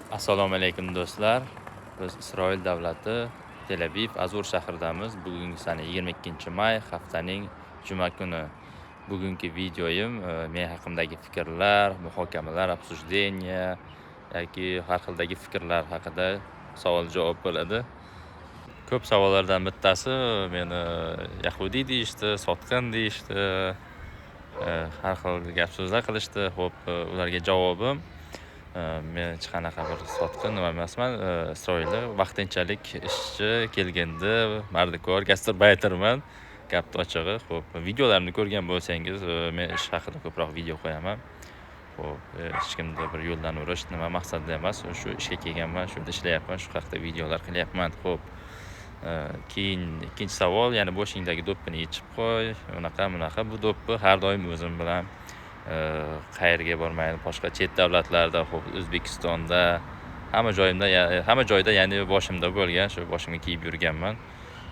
Assalomu alaykum do'stlar. Biz Isroil davlati Tel Aviv Azur shahridamiz. Bugungi sana 22-may, haftaning juma kuni. Bugungi videoyim men haqimdagi fikrlar, muhokamalar, обсуждение yoki har xildagi fikrlar haqida savol-javob bo'ladi. Ko'p savollardan bittasi meni yahudiy deyishdi, sotqin deyishdi, har xil gap-so'zlar qilishdi. Xo'p, ularga javobim men hech qanaqa bir sotqin nima emasman. Isroilda vaqtinchalik ishchi kelganda mardikor gastrobayterman. Gapni ochig'i. Xo'p, videolarimni ko'rgan bo'lsangiz, men ish haqida ko'proq video qo'yaman. Xo'p, hech kimni bir yo'ldan urish nima maqsadda emas. Shu ishga kelganman, shu yerda ishlayapman, shu haqda videolar qilyapman. Xo'p, keyin ikkinchi savol, ya'ni boshingdagi do'ppini yechib qo'y, unaqa. Bu do'ppi har doim o'zim bilan qayerga bormaydi, boshqa chet davlatlarda, xo'p, O'zbekistonda, hamma joyda, ya'ni boshimda bo'lgan, shu boshimga kiyib yurganman.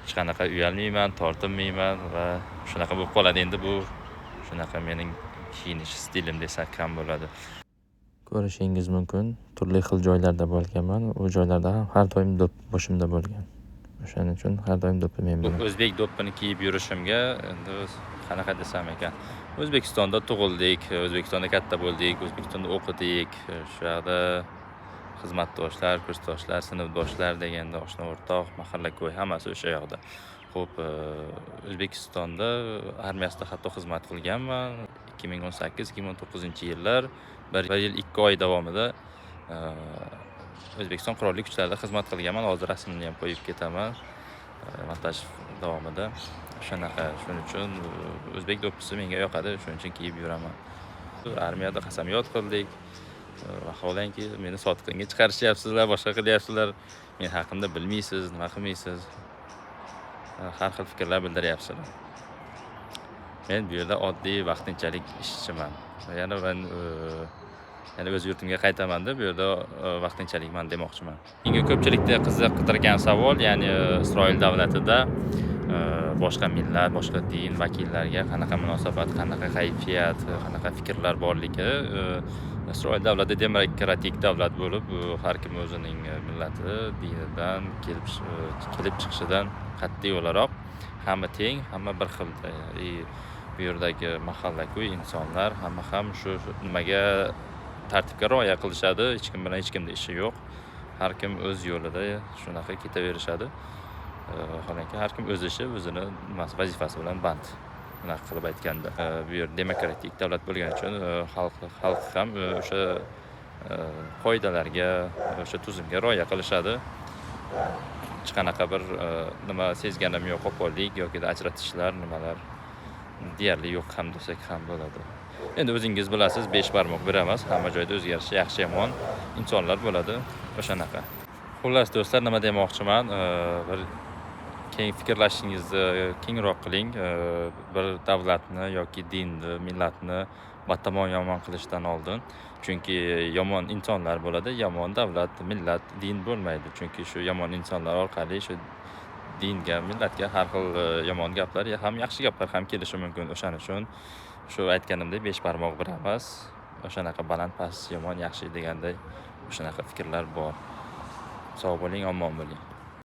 Hech qanaqa uyalmayman, tortinmayman va shunaqa bo'lib qoladi. Endi bu shunaqa mening kiyinish stilim desak ham bo'ladi. Ko'rishingiz mumkin, turli xil joylarda bo'lganman. U joylarda ham har doim do'pp boshimda bo'lgan. O'shaning uchun har doim do'ppi men bilan. O'zbek do'ppini kiyib yurishimga endi qanaqa desam ekan, O'zbekistonda tug'ildik, O'zbekistonda katta bo'ldik, O'zbekistonda o'qidik, shu yoqda xizmatdoshlar, kursdoshlar, sinfdoshlar deganda oshna o'rtoq, mahalla-ko'y hammasi o'sha yoqda. Xo'p, O'zbekistonda armiyasida hatto xizmat qilganman. 2018-2019-yillar 1 yil 2 oy davomida O'zbekiston qurolli kuchlarida xizmat qilganman. Hozir rasmini ham qo'yib ketaman. Montaj davomida shunaqa. Shuning uchun o'zbek do'ppisi menga yoqadi, shuning uchun kiyib yuraman. Armiyada qasamyod qildik. Vaholanki meni sotqinga chiqarishyapsizlar, boshqa qilyapsizlar. Men haqimda bilmaysiz, nima qilmaysiz. Har xil fikrlar bildiryapsizlar. Men bu yerda oddiy vaqtinchalik ishchiman. Yana men o'z yurtimga qaytaman-da, bu yerda vaqtinchalikman demoqchiman. Menga ko'pchilikda qiziqtirgan savol, ya'ni Isroil davlatida boshqa millat, boshqa din vakillariga qanaqa munosabat, qanaqa kayfiyat, qanaqa fikrlar borligi. Isroil davlati demokratik davlat bo'lib, har kim o'zining millati, dinidan kelib chiqishidan qat'iy o'laroq hamma teng, hamma bir xil. Bu yerdagi mahalla-ko'y insonlar hamma ham shu nimaga tartibga rioya qilishadi. Hech kim bilan hech kimda ishi yo'q. Har kim o'z yo'lida shunaqa ketaverishadi. Vaholanki har kim o'z ishi, o'zini vazifasi bilan band. Bunaqa qilib aytganda, bu yer demokratik davlat bo'lgani uchun xalq ham o'sha qoidalarga, o'sha tuzumga rioya qilishadi. Hech qanaqa bir nima sezganim yo'q, qo'pollik yoki ajratishlar, nimalar deyarli yo'q ham desak ham bo'ladi. Endi o'zingiz bilasiz, 5 barmoq bir emas, hamma joyda o'zgarish, yaxshi yomon insonlar bo'ladi, o'shanaqa. Xullas do'stlar, nima demoqchiman, bir keng fikrlashingizni kengroq qiling. Bir davlatni yoki dinni, millatni batamon yomon qilishdan oldin. Chunki yomon insonlar bo'ladi, yomon davlat, millat, din bo'lmaydi. Chunki shu yomon insonlar orqali shu dinga, millatga har xil yomon gaplar ham yaxshi gaplar ham kelishi mumkin. O'shaning uchun shu aytganimdek 5 barmoq bir emas, o'shanaqa baland past, yomon yaxshi deganday o'shanaqa fikrlar bor. Sog' bo'ling, omon bo'ling.